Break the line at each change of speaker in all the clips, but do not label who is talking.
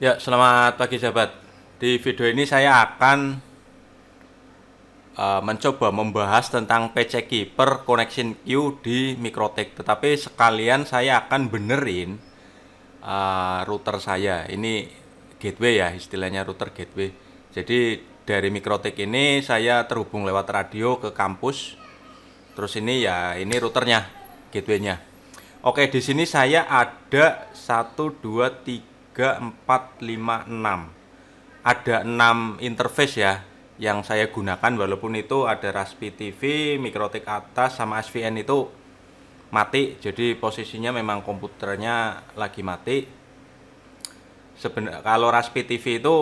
Ya, selamat pagi sahabat. Di video ini saya akan mencoba membahas tentang PC Keeper Connection Queue di Mikrotik. Tetapi sekalian saya akan benerin router saya. Ini gateway ya, istilahnya router gateway. Jadi dari Mikrotik ini saya terhubung lewat radio ke kampus. Terus ini ya, ini routernya, gateway-nya. Oke, di sini saya ada 1, 2, 3, 4, 5, 6. Ada 6 interface ya yang saya gunakan, walaupun itu ada Raspi TV, Mikrotik atas sama SVN itu mati. Jadi posisinya memang komputernya lagi mati. Kalau Raspi TV itu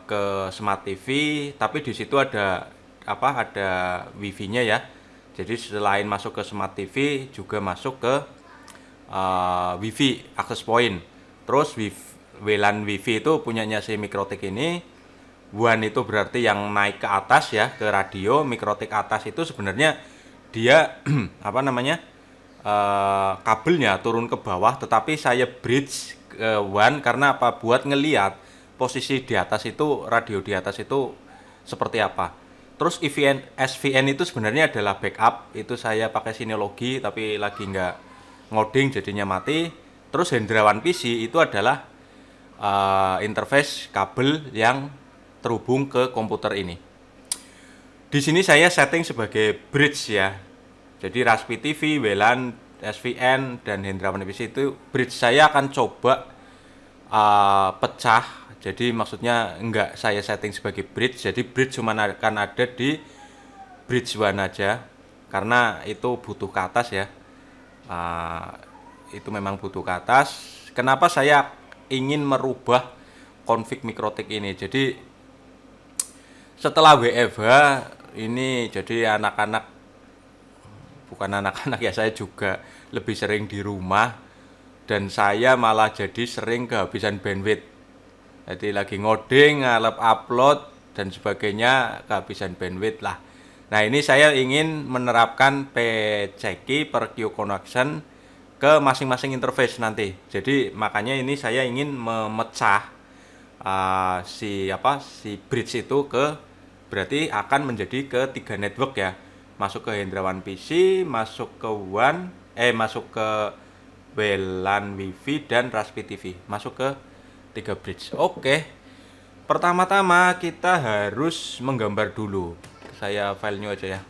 ke Smart TV, tapi di situ ada ada wifi-nya ya. Jadi selain masuk ke Smart TV juga masuk ke wifi access point. Terus WLAN wifi itu punyanya si Mikrotik ini. WAN itu berarti yang naik ke atas ya, ke radio. Mikrotik atas itu sebenarnya dia kabelnya turun ke bawah, tetapi saya bridge ke WAN karena apa? Buat ngeliat posisi di atas itu, radio di atas itu seperti apa. Terus SVN itu sebenarnya adalah backup. Itu saya pakai Synology tapi lagi nggak ngoding jadinya mati. Terus Hendrawan PC itu adalah interface kabel yang terhubung ke komputer ini. Di sini saya setting sebagai bridge ya. Jadi Raspi TV, WLAN, SVN dan Hendrawan PC itu bridge. Saya akan coba pecah. Jadi maksudnya enggak saya setting sebagai bridge. Jadi bridge cuma akan ada di bridge one aja. Karena itu butuh ke atas ya. Itu memang butuh ke atas. Kenapa saya ingin merubah config Mikrotik ini? Jadi setelah WFH ini, jadi bukan anak-anak ya, saya juga lebih sering di rumah dan saya malah jadi sering kehabisan bandwidth. Jadi lagi ngoding, upload dan sebagainya, kehabisan bandwidth lah. Nah, ini saya ingin menerapkan PC Key per Queue Connection ke masing-masing interface nanti. Jadi makanya ini saya ingin memecah si bridge itu berarti akan menjadi ke 3 network ya. Masuk ke Hendrawan PC, masuk ke WAN, masuk ke WLAN Wifi dan Raspi TV. Masuk ke 3 bridge. Oke. Pertama-tama kita harus menggambar dulu. Saya file new aja ya.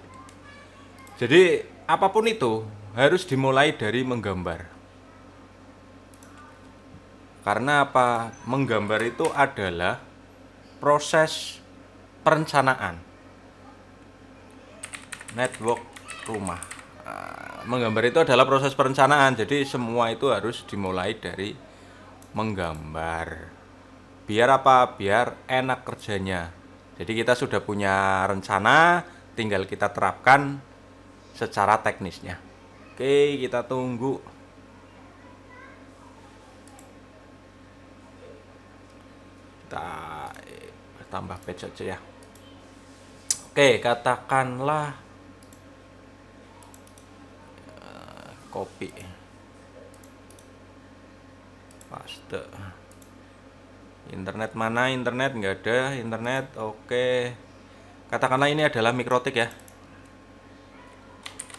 Jadi apapun itu harus dimulai dari menggambar. Karena apa? Menggambar itu adalah proses perencanaan network rumah. Menggambar itu adalah proses perencanaan. Jadi semua itu harus dimulai dari menggambar. Biar apa? Biar enak kerjanya. Jadi kita sudah punya rencana, tinggal kita terapkan secara teknisnya. Oke, kita tunggu. Kita tambah page aja ya. Oke, katakanlah copy paste. Internet mana? Internet nggak ada. Internet oke. Katakanlah ini adalah Mikrotik ya.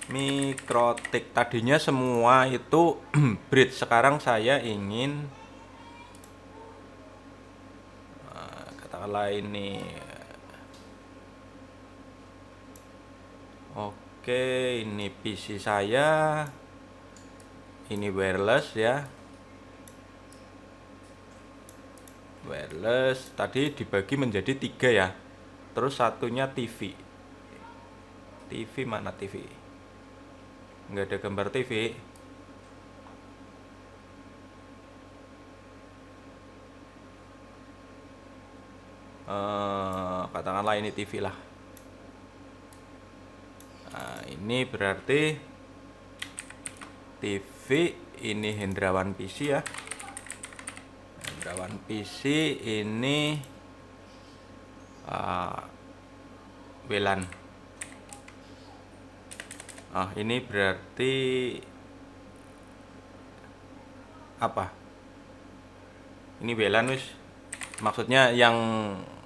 Mikrotik tadinya semua itu bridge. Sekarang saya ingin katakanlah ini. Oke, ini PC saya. Ini wireless ya. Wireless tadi dibagi menjadi 3 ya. Terus satunya TV. TV mana TV? Nggak ada gambar TV. Katakanlah ini TV lah. Nah, ini berarti TV, ini Hendrawan PC ya. Hendrawan PC ini WLAN. Ini berarti apa? Ini WLAN wis. Maksudnya yang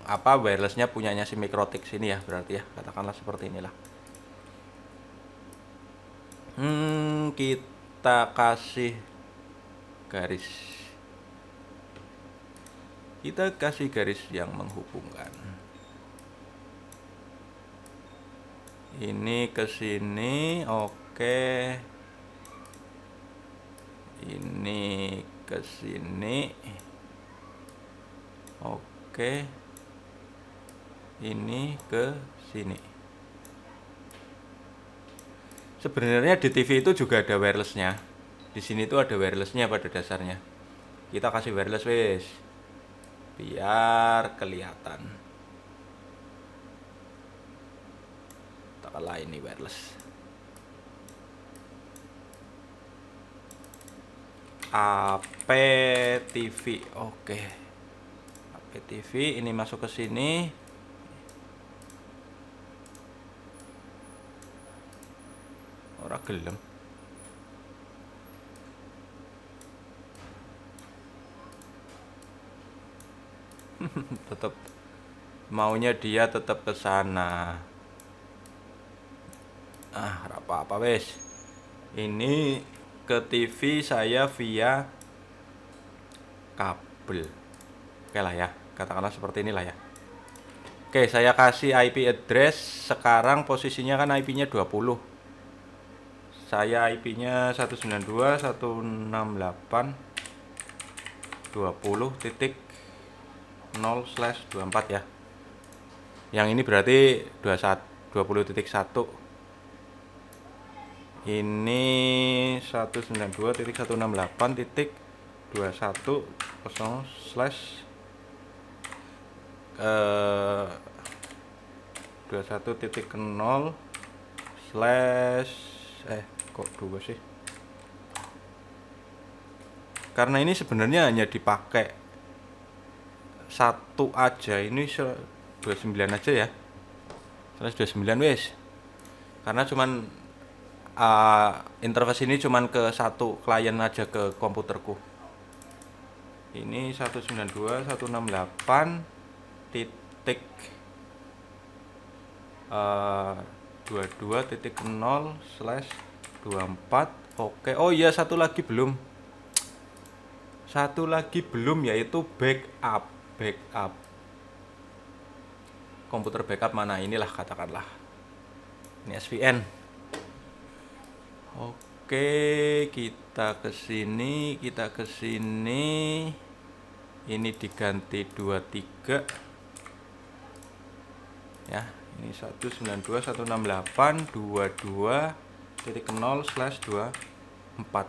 apa wirelessnya punyanya si Mikrotik sini ya, berarti ya, katakanlah seperti inilah. Kita kasih garis. Kita kasih garis yang menghubungkan. Ini ke sini, oke. Ini ke sini. Oke. Ini ke sini. Sebenarnya di TV itu juga ada wirelessnya. Di sini tuh ada wirelessnya pada dasarnya. Kita kasih wireless wes, biar kelihatan. Taklah ini wireless. APTV, oke. APTV ini masuk ke sini. Ora gelem. Tetap maunya dia tetap ke sana. Apa-apa wes. Ini ke TV saya via kabel. Oke lah ya, katakanlah seperti inilah ya. Oke, saya kasih IP address. Sekarang posisinya kan IP-nya 20. Saya IP-nya 192.168.20.0/24 ya. Yang ini berarti 20.1. Ini 192.168.21.0/ kok 2 sih? Karena ini sebenarnya hanya dipakai satu aja, ini 29 aja ya. 129 wes. Karena cuman interface ini cuman ke satu klien aja, ke komputerku. Ini 192.168 titik 22.0/24. Oke. Oh iya, satu lagi belum, yaitu backup komputer backup mana inilah, katakanlah ini SVN. Oke, kita ke sini. Ini diganti 23 ya. Ini 192.168.22.0/24.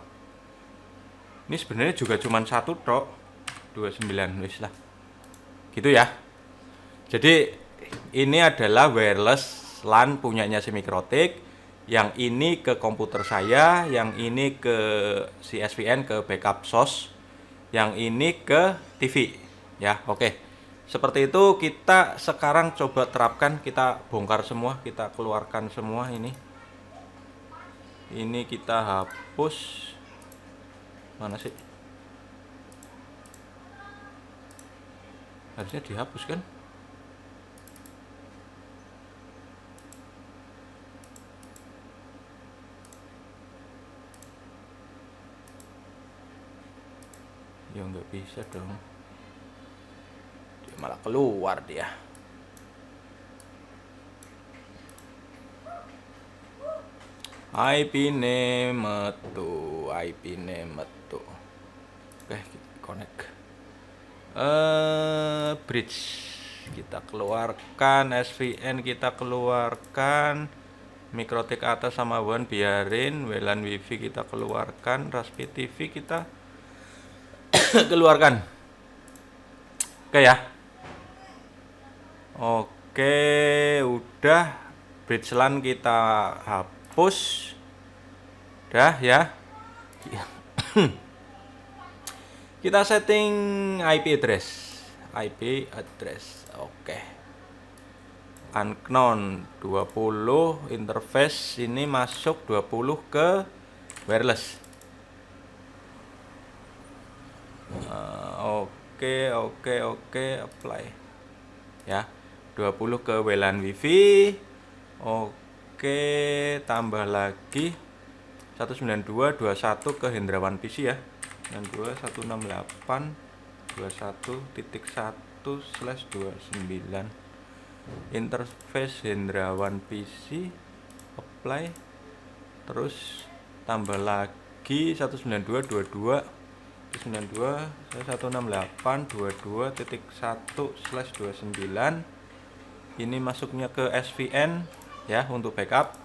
Ini sebenarnya juga cuman satu tok, 29 wis lah. Gitu ya. Jadi ini adalah wireless LAN punyanya si Mikrotik. Yang ini ke komputer saya, yang ini ke si SVN, ke backup SOS, yang ini ke TV ya. Oke, seperti itu. Kita sekarang coba terapkan, kita bongkar semua, kita keluarkan semua. Ini kita hapus. Mana sih? Harusnya dihapus kan? Ya nggak bisa dong, dia malah keluar dia. IP name metu. Oke, kita connect. Bridge kita keluarkan, SVN kita keluarkan, Mikrotik atas sama WAN biarin, WLAN WiFi kita keluarkan, Raspi TV kita keluarkan. Oke ya. Oke, udah. Bridge LAN kita hapus. Udah ya. Kita setting IP address. Oke. Unknown 20, interface ini masuk 20 ke wireless. oke, apply. Ya, 20 ke WLAN WiFi. Oke, tambah lagi 192.21 ke Hendrawan PC ya. 92.168.21.1/29. Interface Hendrawan PC, apply. Terus tambah lagi 192.168.22.1/29. Ini masuknya ke SVN ya untuk backup.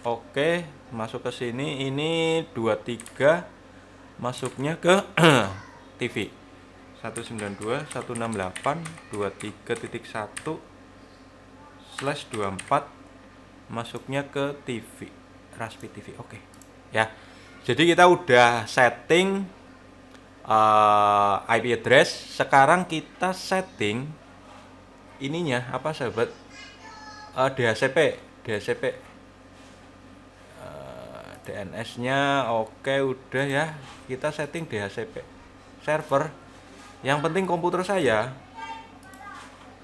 Oke, masuk ke sini. Ini 23 masuknya ke TV. 192.168.23.1/24 masuknya ke TV, Raspi TV. Oke. Ya. Jadi kita udah setting IP address. Sekarang kita setting ininya apa sahabat? DHCP. DNS-nya oke udah ya. Kita setting DHCP server. Yang penting komputer saya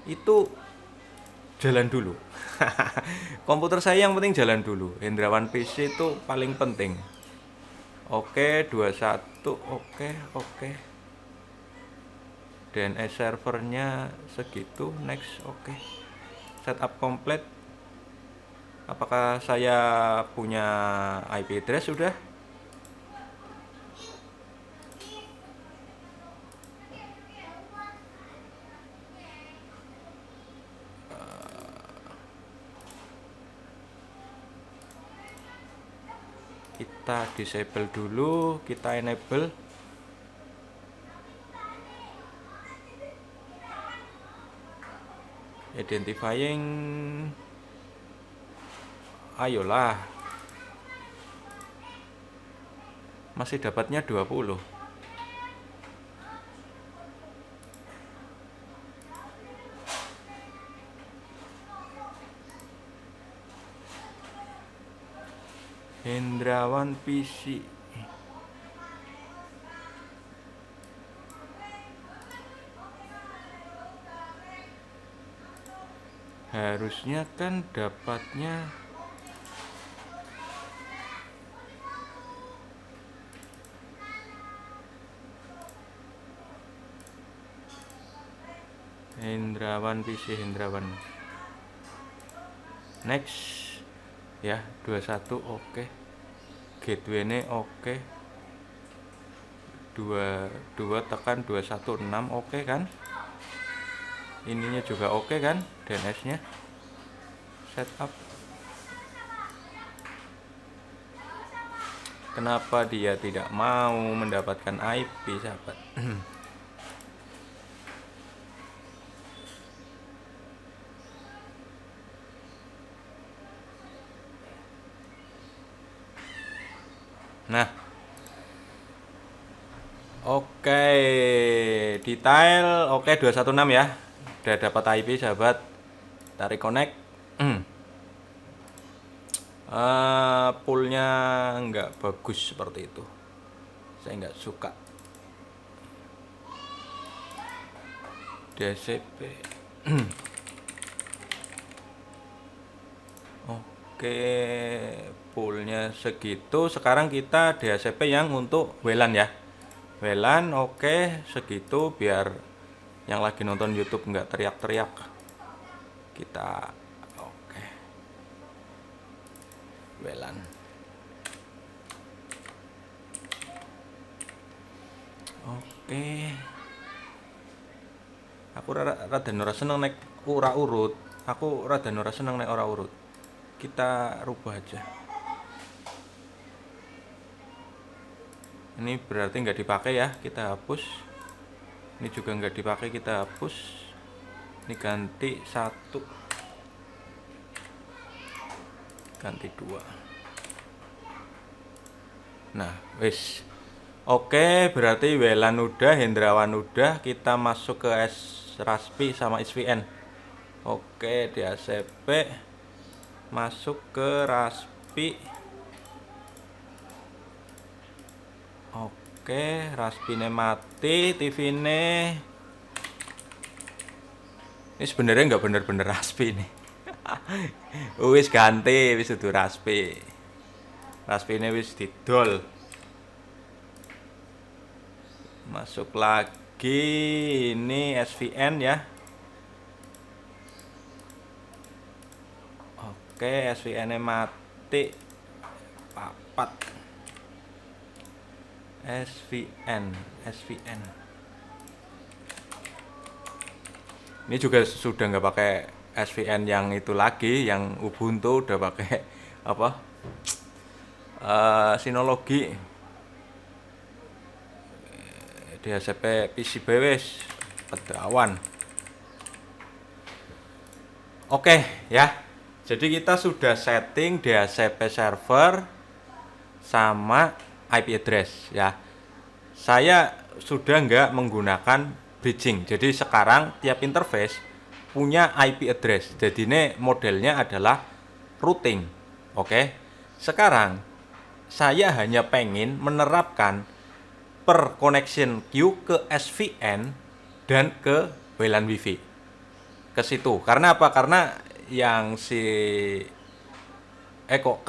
itu jalan dulu. Komputer saya yang penting jalan dulu. Hendrawan PC itu paling penting. Oke, 21. Oke. DNS servernya segitu. Next. Oke. Setup komplit. Apakah saya punya IP address sudah? Kita disable dulu, kita enable. Identifying. Ayolah. Masih dapatnya 20. Hendrawan PC. Harusnya kan dapatnya Hendrawan PC, Hendrawan. Next. Ya, 21 oke. Gateway-nya oke. 22 tekan 216 oke kan? Ininya juga oke kan? DNS-nya. Setup. Kenapa dia tidak mau mendapatkan IP, sahabat? Nah, oke, detail oke 216 ya. Udah dapat IP sahabat. Tarik connect. Poolnya nggak bagus seperti itu. Saya nggak suka. DHCP. Oke, poolnya segitu. Sekarang kita DHCP yang untuk WLAN ya. WLAN oke segitu biar yang lagi nonton YouTube nggak teriak-teriak. Kita oke. WLAN. Oke. Aku rada ora seneng nek ora urut. Aku rada ora seneng nek ora urut. Kita rubah aja. Ini berarti nggak dipakai ya, kita hapus. Ini juga nggak dipakai, kita hapus. Ini ganti 1, ganti 2. Nah, wis. Oke, berarti WLAN udah, Hendrawan udah. Kita masuk ke Raspi sama SVN. Oke, DHCP masuk ke Raspi. Oke, Raspine mati, TV-ne Ini sebenarnya nggak bener-bener raspi nih. Wis ganti, wis dudu raspi. Raspine wis didol. Masuk lagi ini SVN ya. Oke, SVN-nya mati. Papat. SVN. Ini juga sudah nggak pakai SVN yang itu lagi, yang Ubuntu udah pakai apa? Synology. DHCP PCB wis pedawan. Oke ya. Jadi kita sudah setting DHCP server sama IP address ya. Saya sudah nggak menggunakan bridging. Jadi sekarang tiap interface punya IP address. Jadi ini modelnya adalah routing. Oke. Sekarang saya hanya pengen menerapkan per connection queue ke SVN dan ke WLAN WiFi. Ke situ. Karena apa? Karena yang ke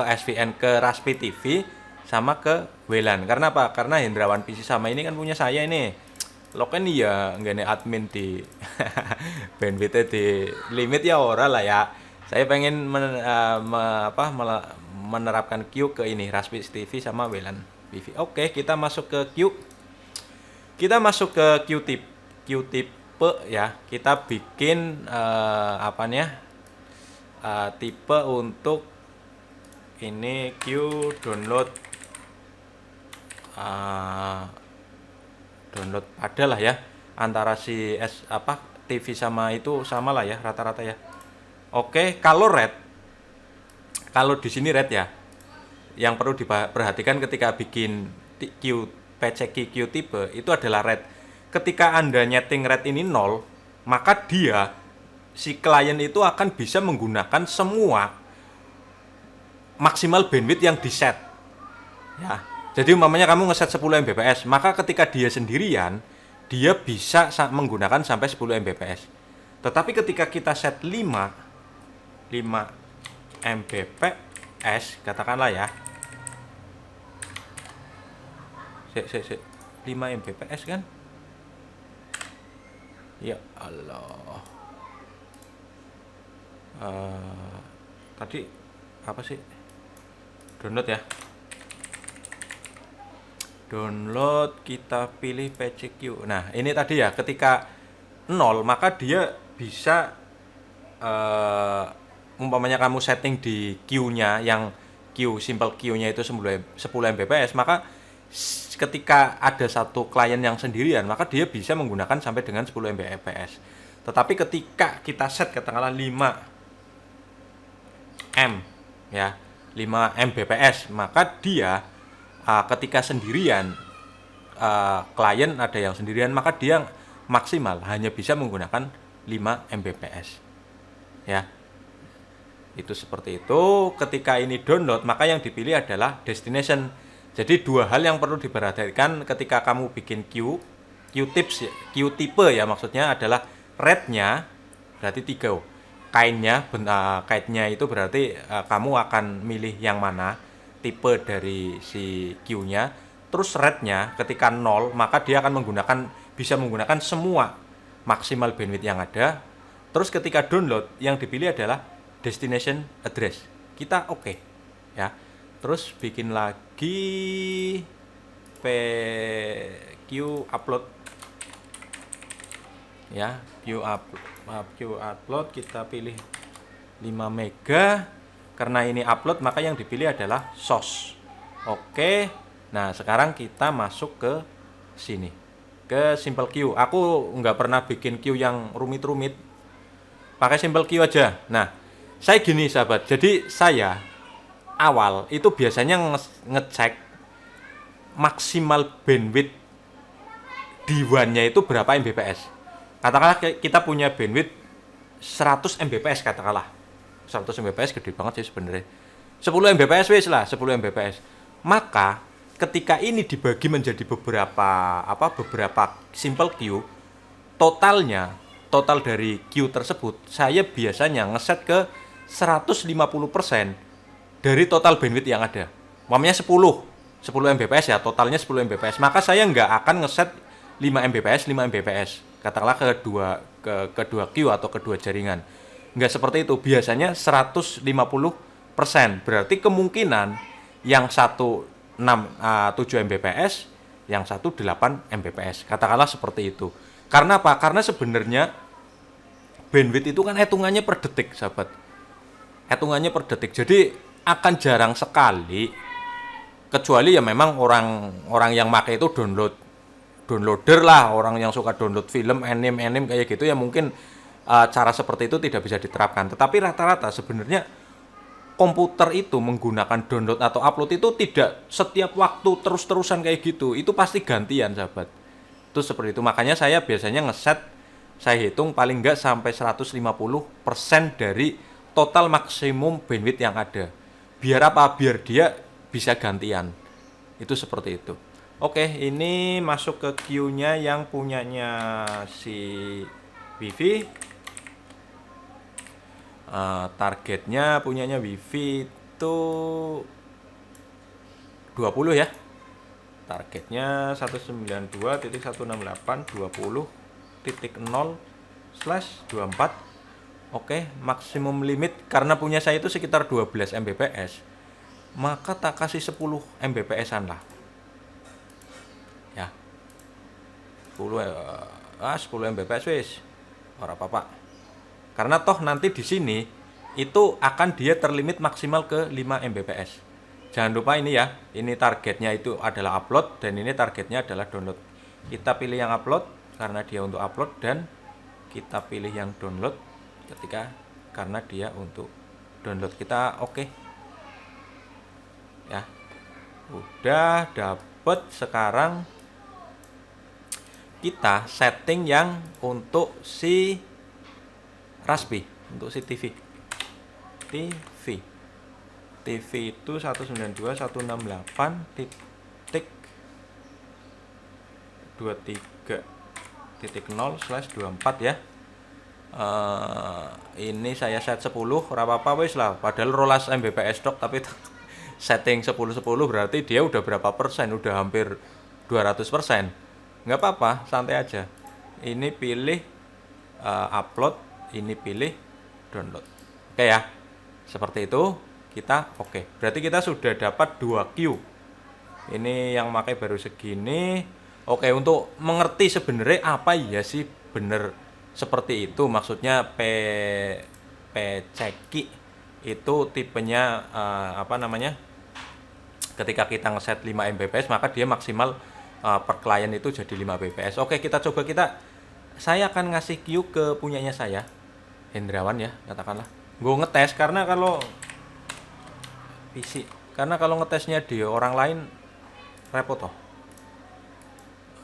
SVN ke Raspi TV sama ke WLAN. Karena apa? Karena Hendrawan PC sama ini kan punya saya ini. Lo kan iya nggak admin di bandwidth di limit ya ora lah ya. Saya pengen menerapkan queue ke ini Raspi TV sama WLAN WiFi. Oke, kita masuk ke queue. Kita masuk ke queue tipe ya. Kita bikin tipe untuk ini queue download adalah ya, antara si TV sama itu sama lah ya rata-rata ya. Oke, kalau di sini red ya, yang perlu diperhatikan ketika bikin PCQ tipe itu adalah red. Ketika Anda nyeting red ini 0, maka si klien itu akan bisa menggunakan semua maksimal bandwidth yang di set ya. Jadi umpamanya kamu ngeset 10 Mbps, maka ketika dia sendirian dia bisa menggunakan sampai 10 Mbps. Tetapi ketika kita set 5 Mbps katakanlah ya, 5 Mbps kan, ya Allah, tadi apa sih, download ya, download, kita pilih PCQ. Nah ini tadi ya, ketika 0 maka dia bisa umpamanya kamu setting di queue-nya, yang simple queue-nya itu 10 Mbps, maka ketika ada satu klien yang sendirian, maka dia bisa menggunakan sampai dengan 10 Mbps. Tetapi ketika kita set katakanlah 5 Mbps, maka dia ketika sendirian, klien ada yang sendirian, maka dia maksimal hanya bisa menggunakan 5 Mbps ya. Itu seperti itu. Ketika ini download, maka yang dipilih adalah destination. Jadi dua hal yang perlu diperhatikan ketika kamu bikin queue tipe ya, maksudnya adalah red-nya berarti 3, kaitnya itu berarti kamu akan milih yang mana tipe dari si queue-nya. Terus red-nya ketika 0, maka dia akan bisa menggunakan semua maksimal bandwidth yang ada. Terus ketika download, yang dipilih adalah destination address. Kita oke ya. Terus bikin lagi PQ upload ya, Q upload kita pilih 5 mega. Karena ini upload, maka yang dipilih adalah source. Oke. Nah sekarang kita masuk ke sini, ke simple queue. Aku nggak pernah bikin queue yang rumit-rumit, pakai simple queue aja. Nah saya gini sahabat, jadi saya awal itu biasanya ngecek maksimal bandwidth di WAN-nya itu berapa Mbps. Katakanlah kita punya bandwidth 100 Mbps, katakanlah 100 Mbps gede banget sih sebenarnya, 10 Mbps wis lah, 10 Mbps. Maka ketika ini dibagi menjadi beberapa simple queue, total total dari queue tersebut, saya biasanya ngeset ke 150% dari total bandwidth yang ada. Umpamanya 10 Mbps ya, totalnya 10 Mbps. Maka saya nggak akan ngeset 5 Mbps, 5 Mbps. Katakanlah kedua queue atau kedua jaringan. Nggak seperti itu. Biasanya 150%. Berarti kemungkinan yang satu 7 Mbps, yang satu 8 Mbps. Katakanlah seperti itu. Karena apa? Karena sebenarnya bandwidth itu kan hitungannya per detik, sahabat. Hitungannya per detik. Jadi akan jarang sekali, kecuali ya memang orang yang pakai itu downloader lah, orang yang suka download film, anime kayak gitu ya mungkin cara seperti itu tidak bisa diterapkan. Tetapi rata-rata sebenarnya komputer itu menggunakan download atau upload itu tidak setiap waktu terus-terusan kayak gitu. Itu pasti gantian, sahabat. Itu seperti itu. Makanya saya biasanya ngeset, saya hitung paling enggak sampai 150% dari total maksimum bandwidth yang ada. Biar apa? Biar dia bisa gantian. Itu seperti itu. Oke, ini masuk ke queue-nya yang punyanya si Wifi. Targetnya punyanya Wifi itu 20 ya. Targetnya 192.168.20.0/24. Oke, maksimum limit karena punya saya itu sekitar 12 Mbps. Maka tak kasih 10 Mbps-an lah. Ya. 10 Mbps wis. Ora apa-apa. Karena toh nanti di sini itu akan dia terlimit maksimal ke 5 Mbps. Jangan lupa ini ya, ini targetnya itu adalah upload dan ini targetnya adalah download. Kita pilih yang upload karena dia untuk upload dan kita pilih yang download karena dia untuk download. Kita oke. Ya. Udah dapet. Sekarang kita setting yang untuk si Raspi, untuk si TV itu 192.168.23.0/24 ya. Ini saya set 10, apa-apa wis lah. Padahal rolas Mbps dok, tapi setting 10 berarti dia udah berapa persen? Udah hampir 200%. Nggak apa-apa, santai aja. Ini pilih upload, ini pilih download. Oke ya. Seperti itu. Kita oke. Berarti kita sudah dapat 2 queue. Ini yang pakai baru segini. Oke, untuk mengerti sebenarnya apa ya sih bener seperti itu, maksudnya PCQ itu tipenya ketika kita ngeset 5 Mbps maka dia maksimal per klien itu jadi 5 Mbps. Oke, saya akan ngasih queue ke punyanya saya, Hendrawan ya, katakanlah. Gue ngetes karena kalau ngetesnya di orang lain repot toh.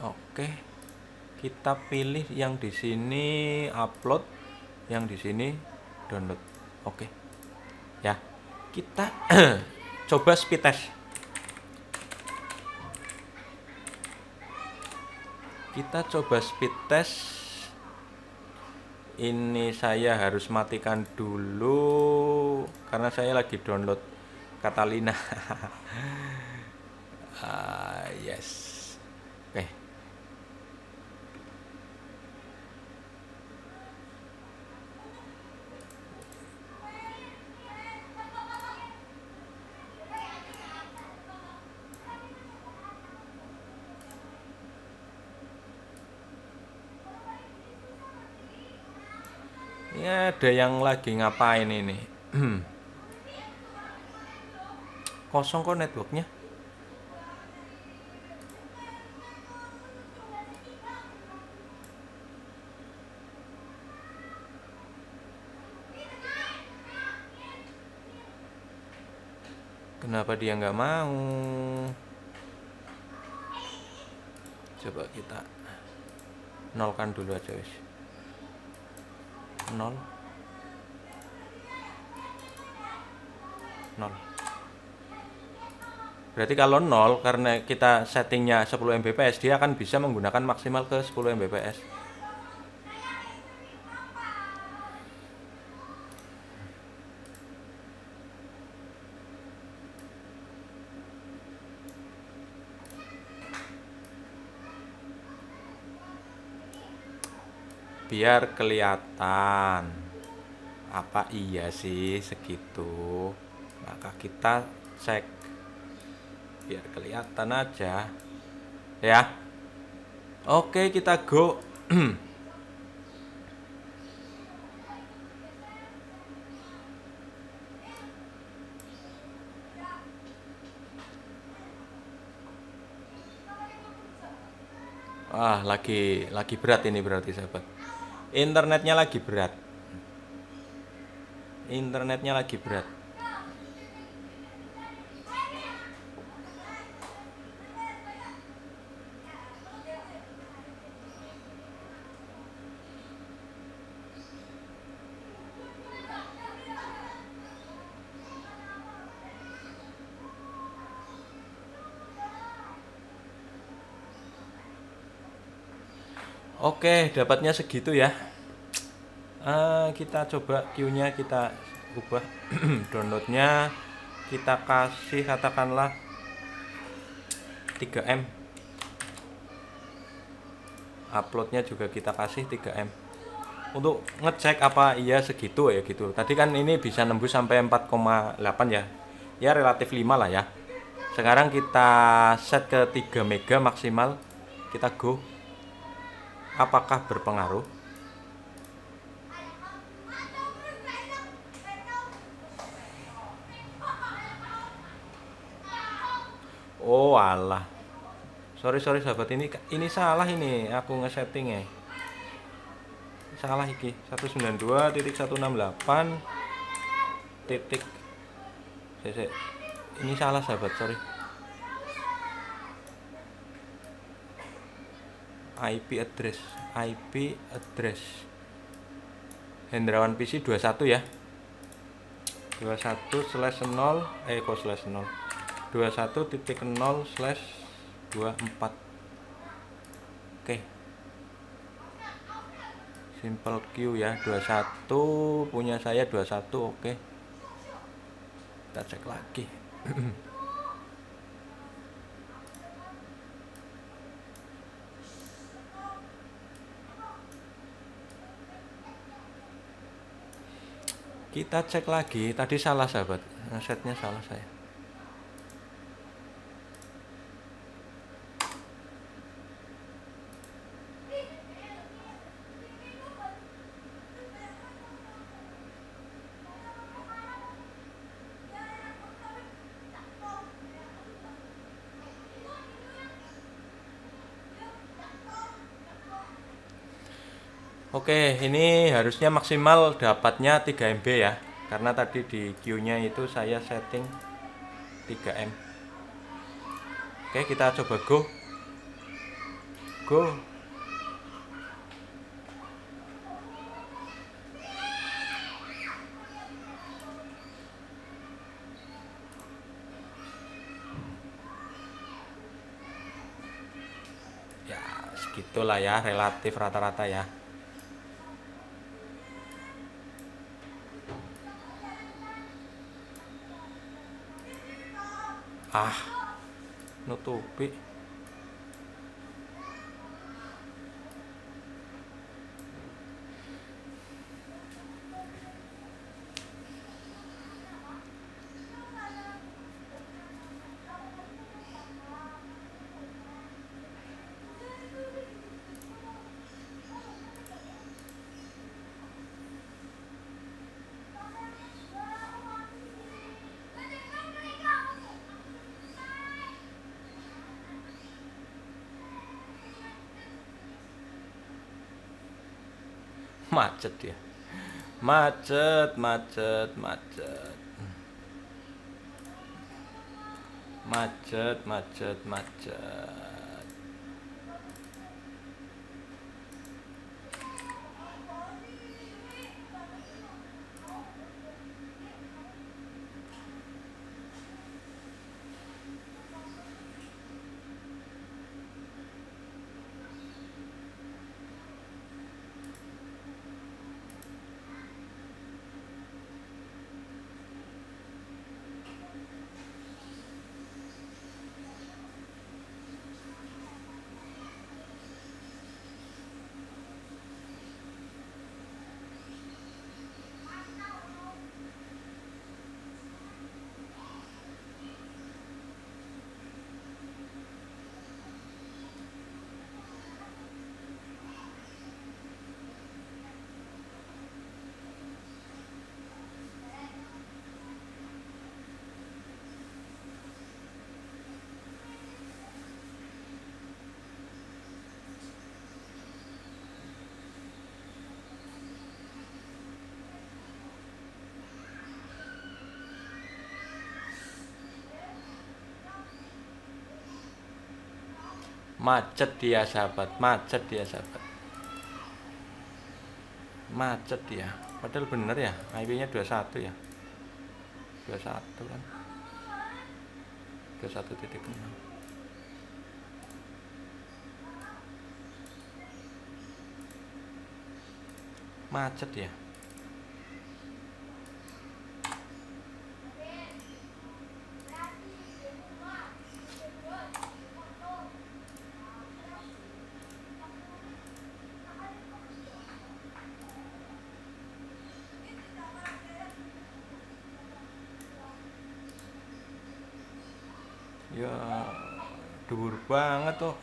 Oke. Kita pilih yang di sini upload, yang di sini download. Oke. Ya. Kita coba speed test. Ini saya harus matikan dulu karena saya lagi download Catalina. Yes. Oke. Ini ada yang lagi ngapain ini? Kosong kok networknya. Kenapa dia nggak mau? Coba kita nolkan dulu aja wis. 0 Berarti kalau 0 karena kita settingnya 10 Mbps dia akan bisa menggunakan maksimal ke 10 Mbps. biar kelihatan. Apa iya sih segitu? Maka kita cek biar kelihatan aja. Ya. Oke, kita go. Lagi berat ini berarti sahabat. Internetnya lagi berat. Internetnya lagi berat. Oke, dapatnya segitu ya. Kita coba queue-nya kita ubah. Downloadnya kita kasih katakanlah 3M. Uploadnya juga kita kasih 3M. Untuk ngecek apa iya segitu ya gitu. Tadi kan ini bisa nembus sampai 4,8 ya. Ya relatif 5 lah ya. Sekarang kita set ke 3 mega maksimal. Kita go. Apakah berpengaruh? Oh alah. Sorry sahabat, ini salah, ini aku ngesetting ya. Salah iki. 192.168 titik. Ini salah sahabat, sorry. IP address Hendrawan PC 21 ya. 21/0 kok slash 0 21.0/24. Oke. Simple Q ya, 21 punya saya 21. Oke. Kita cek lagi. Kita cek lagi, tadi salah sahabat, setnya salah saya. Oke, ini harusnya maksimal dapatnya 3 MB ya. Karena tadi di queue-nya itu saya setting 3M. Oke, kita coba go. Go. Ya, segitulah ya, relatif rata-rata ya. Nutupi. Macet ya. Macet. Macet dia sahabat, macet dia sahabat. Macet dia. Padahal bener ya, IP-nya 21 ya. 21 kan. 21.6. Macet ya. Ya, dhuwur banget tuh.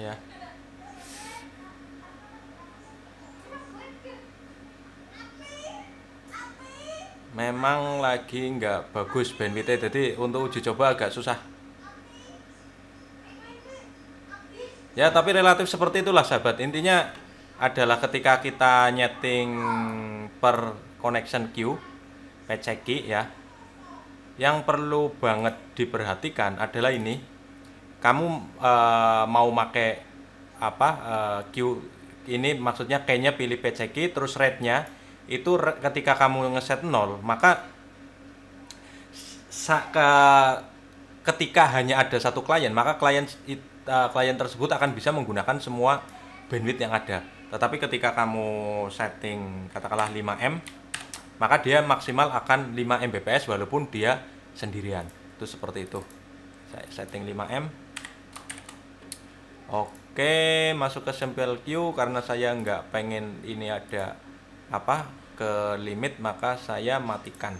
Ya. Memang lagi nggak bagus bandwidth, jadi untuk uji coba agak susah. Ya, tapi relatif seperti itulah sahabat. Intinya adalah ketika kita nyeting per connection queue, PCQ ya, yang perlu banget diperhatikan adalah ini. Kamu mau pakai apa queue ini, maksudnya kayaknya pilih PCQ, terus rate-nya itu ketika kamu ngeset 0, maka ketika hanya ada satu klien, maka klien tersebut akan bisa menggunakan semua bandwidth yang ada. Tetapi ketika kamu setting katakanlah 5M, maka dia maksimal akan 5 Mbps walaupun dia sendirian. Itu seperti itu. Saya setting 5M. Oke, masuk ke sample queue karena saya nggak pengen ini ada ke limit, maka saya matikan.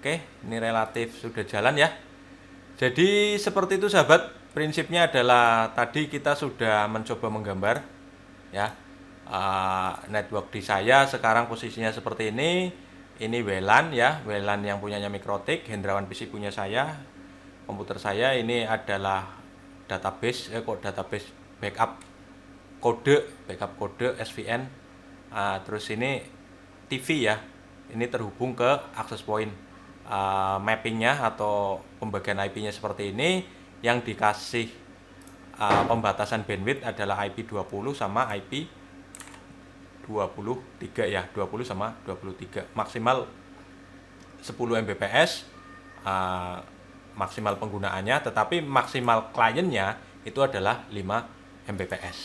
Oke, ini relatif sudah jalan ya. Jadi seperti itu sahabat, prinsipnya adalah tadi kita sudah mencoba menggambar ya. Network di saya sekarang posisinya seperti ini. Ini WLAN ya, WLAN yang punyanya Mikrotik, Hendrawan PC punya saya. Komputer saya ini adalah database backup kode SVN. Terus ini TV ya, ini terhubung ke access point. Mappingnya atau pembagian IP-nya seperti ini. Yang dikasih pembatasan bandwidth adalah IP 20 sama IP 23 ya, 20 sama 23, maksimal 10 Mbps maksimal penggunaannya, tetapi maksimal kliennya itu adalah 5 Mbps.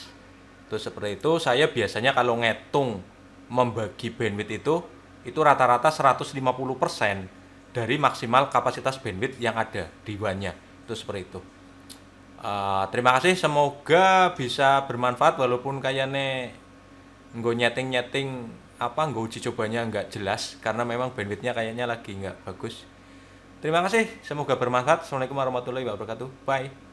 Itu seperti itu. Saya biasanya kalau ngitung membagi bandwidth itu rata-rata 150% dari maksimal kapasitas bandwidth yang ada di WAN-nya. Itu seperti itu. Terima kasih, semoga bisa bermanfaat walaupun kayaknya nggo nyeting nggo uji cobanya nggak jelas karena memang bandwidthnya kayaknya lagi nggak bagus. Terima kasih, semoga bermanfaat. Assalamualaikum warahmatullahi wabarakatuh. Bye.